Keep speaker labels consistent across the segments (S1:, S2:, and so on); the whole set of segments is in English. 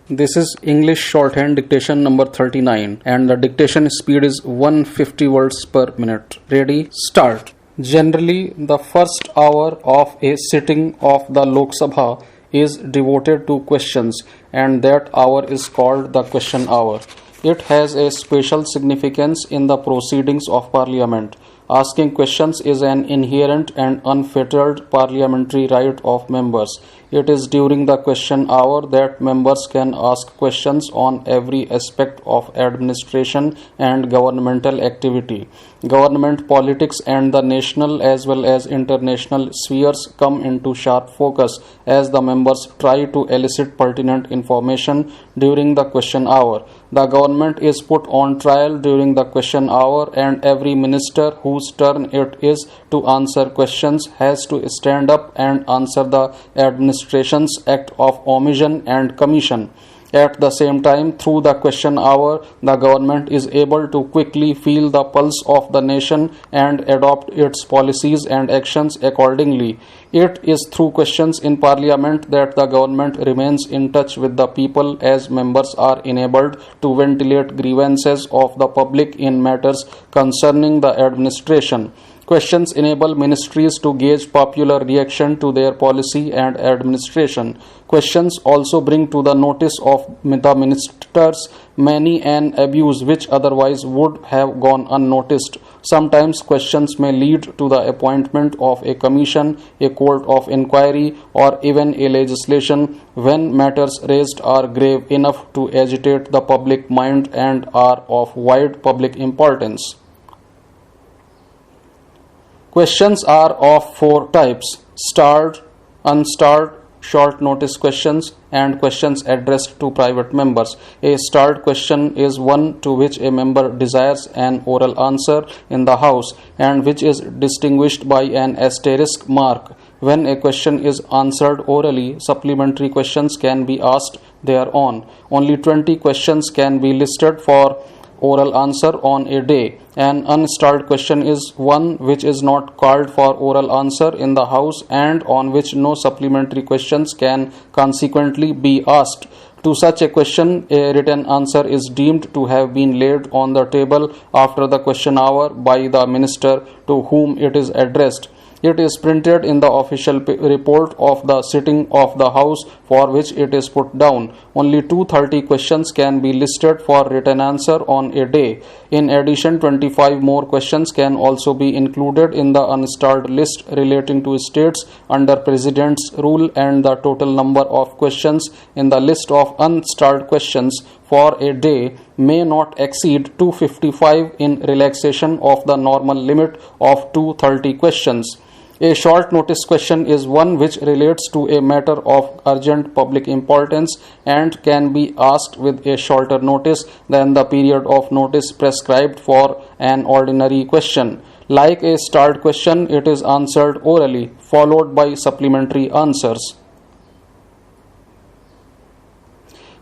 S1: This is English shorthand dictation number 39 and the dictation speed is 150 words per minute. Ready? Start. Generally, the first hour of a sitting of the Lok Sabha is devoted to questions, and that hour is called the question hour. It has a special significance in the proceedings of Parliament. Asking questions is an inherent and unfettered parliamentary right of members. It is during the question hour that members can ask questions on every aspect of administration and governmental activity. Government politics and the national as well as international spheres come into sharp focus as the members try to elicit pertinent information during the question hour. The government is put on trial during the question hour, and every minister whose turn it is to answer questions has to stand up and answer the administration's act of omission and commission. At the same time, through the question hour, the government is able to quickly feel the pulse of the nation and adopt its policies and actions accordingly. It is through questions in Parliament that the government remains in touch with the people, as members are enabled to ventilate grievances of the public in matters concerning the administration. Questions enable ministries to gauge popular reaction to their policy and administration. Questions also bring to the notice of the ministers many an abuse which otherwise would have gone unnoticed. Sometimes questions may lead to the appointment of a commission, a court of inquiry, or even a legislation when matters raised are grave enough to agitate the public mind and are of wide public importance. Questions are of four types: starred, unstarred, short notice questions, and questions addressed to private members. A starred question is one to which a member desires an oral answer in the House and which is distinguished by an asterisk mark. When a question is answered orally, supplementary questions can be asked thereon. Only 20 questions can be listed for oral answer on a day. An unstarred question is one which is not called for oral answer in the House and on which no supplementary questions can consequently be asked. To such a question, a written answer is deemed to have been laid on the table after the question hour by the minister to whom it is addressed. It is printed in the official report of the sitting of the House for which it is put down. Only 230 questions can be listed for written answer on a day. In addition, 25 more questions can also be included in the unstarred list relating to states under President's rule, and the total number of questions in the list of unstarred questions for a day may not exceed 255 in relaxation of the normal limit of 230 questions. A short notice question is one which relates to a matter of urgent public importance and can be asked with a shorter notice than the period of notice prescribed for an ordinary question. Like a starred question, it is answered orally, followed by supplementary answers.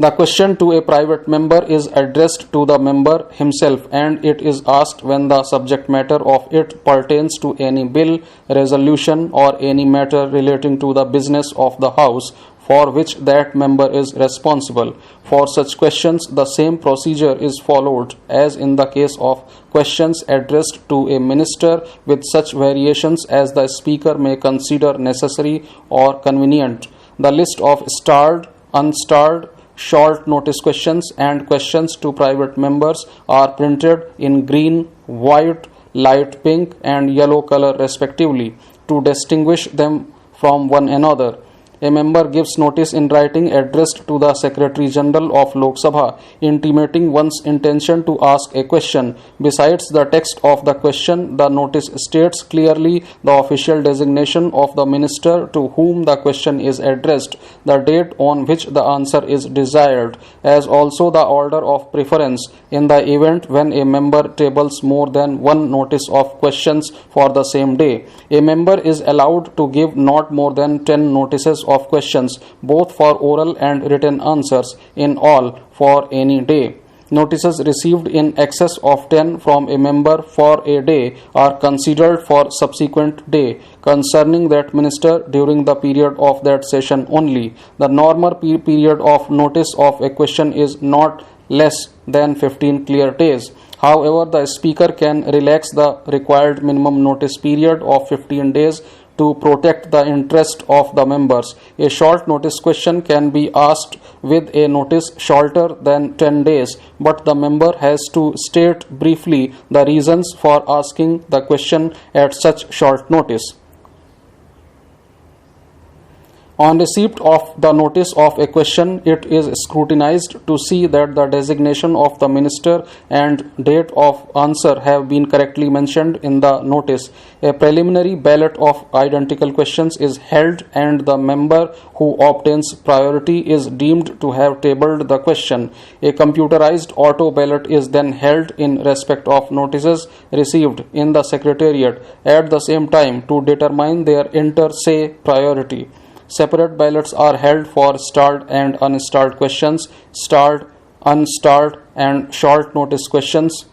S1: The question to a private member is addressed to the member himself, and it is asked when the subject matter of it pertains to any bill, resolution, or any matter relating to the business of the House for which that member is responsible. For such questions, the same procedure is followed as in the case of questions addressed to a minister, with such variations as the Speaker may consider necessary or convenient. The list of starred, unstarred, short notice questions and questions to private members are printed in green, white, light pink, and yellow color respectively to distinguish them from one another. A member gives notice in writing addressed to the Secretary General of Lok Sabha, intimating one's intention to ask a question. Besides the text of the question, the notice states clearly the official designation of the minister to whom the question is addressed, the date on which the answer is desired, as also the order of preference in the event when a member tables more than one notice of questions for the same day. A member is allowed to give not more than 10 notices of questions, both for oral and written answers, in all for any day. Notices received in excess of 10 from a member for a day are considered for subsequent day concerning that minister during the period of that session only. The normal period of notice of a question is not less than 15 clear days. However, the Speaker can relax the required minimum notice period of 15 days to protect the interest of the members. A short notice question can be asked with a notice shorter than 10 days, but the member has to state briefly the reasons for asking the question at such short notice. On receipt of the notice of a question, it is scrutinized to see that the designation of the minister and date of answer have been correctly mentioned in the notice. A preliminary ballot of identical questions is held, and the member who obtains priority is deemed to have tabled the question. A computerized auto ballot is then held in respect of notices received in the secretariat at the same time to determine their inter se priority. Separate ballots are held for stalled and unstalled questions. Stalled, unstalled, and short notice questions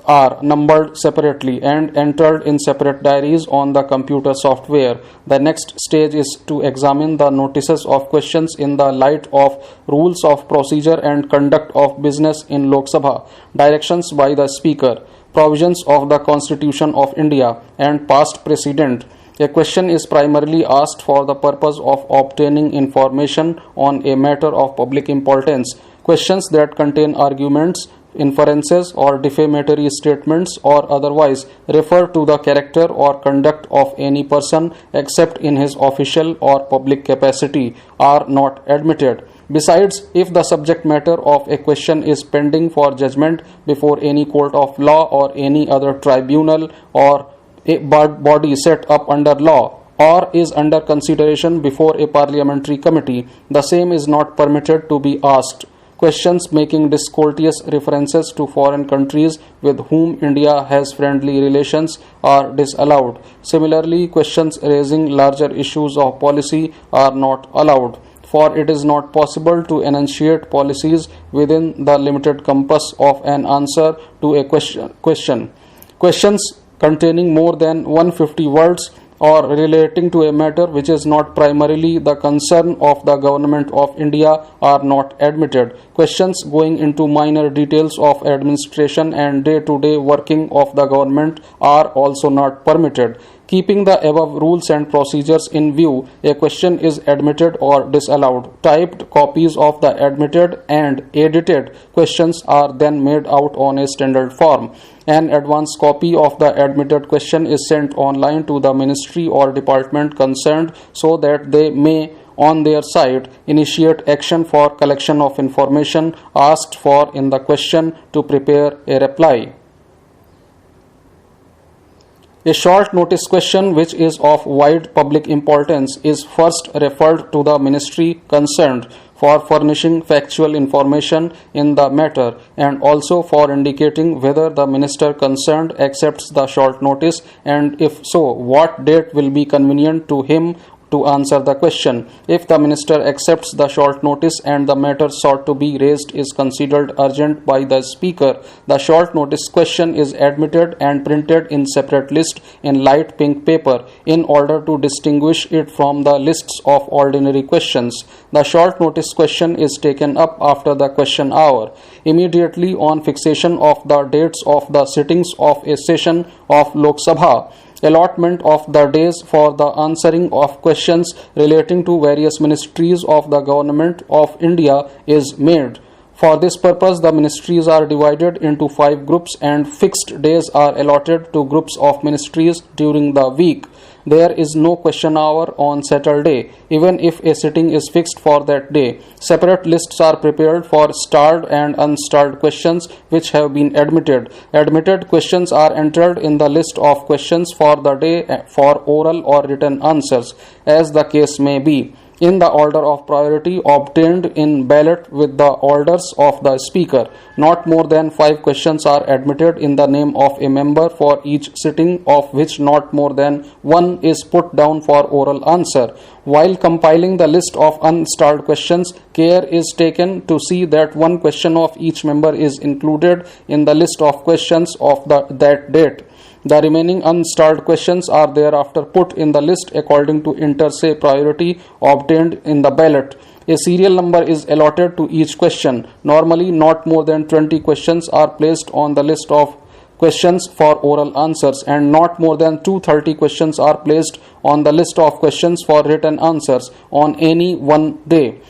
S1: are numbered separately and entered in separate diaries on the computer software. The next stage is to examine the notices of questions in the light of rules of procedure and conduct of business in Lok Sabha, directions by the Speaker, provisions of the Constitution of India, and past precedent. A question is primarily asked for the purpose of obtaining information on a matter of public importance. Questions that contain arguments, inferences, or defamatory statements or otherwise refer to the character or conduct of any person except in his official or public capacity are not admitted. Besides, if the subject matter of a question is pending for judgment before any court of law or any other tribunal or a body set up under law, or is under consideration before a parliamentary committee, the same is not permitted to be asked. Questions making discourteous references to foreign countries with whom India has friendly relations are disallowed. Similarly, questions raising larger issues of policy are not allowed, for it is not possible to enunciate policies within the limited compass of an answer to a question. Questions containing more than 150 words or relating to a matter which is not primarily the concern of the Government of India are not admitted. Questions going into minor details of administration and day-to-day working of the government are also not permitted. Keeping the above rules and procedures in view, a question is admitted or disallowed. Typed copies of the admitted and edited questions are then made out on a standard form. An advance copy of the admitted question is sent online to the ministry or department concerned so that they may, on their side, initiate action for collection of information asked for in the question to prepare a reply. A short notice question which is of wide public importance is first referred to the ministry concerned for furnishing factual information in the matter and also for indicating whether the minister concerned accepts the short notice, and if so, what date will be convenient to him to answer the question. If the minister accepts the short notice and the matter sought to be raised is considered urgent by the Speaker, the short notice question is admitted and printed in separate list in light pink paper in order to distinguish it from the lists of ordinary questions. The short notice question is taken up after the question hour. Immediately on fixation of the dates of the sittings of a session of Lok Sabha, allotment of the days for the answering of questions relating to various ministries of the Government of India is made. For this purpose, the ministries are divided into 5 groups and fixed days are allotted to groups of ministries during the week. There is no question hour on Saturday, even if a sitting is fixed for that day. Separate lists are prepared for stalled and unstalled questions which have been admitted. Admitted questions are entered in the list of questions for the day for oral or written answers, as the case may be. in the order of priority obtained in ballot with the orders of the Speaker. Not more than 5 questions are admitted in the name of a member for each sitting, of which not more than one is put down for oral answer. While compiling the list of unstalled questions, care is taken to see that one question of each member is included in the list of questions of that date. The remaining unstalled questions are thereafter put in the list according to inter se priority obtained in the ballot. A serial number is allotted to each question. Normally, not more than 20 questions are placed on the list of questions for oral answers, and not more than 230 questions are placed on the list of questions for written answers on any one day.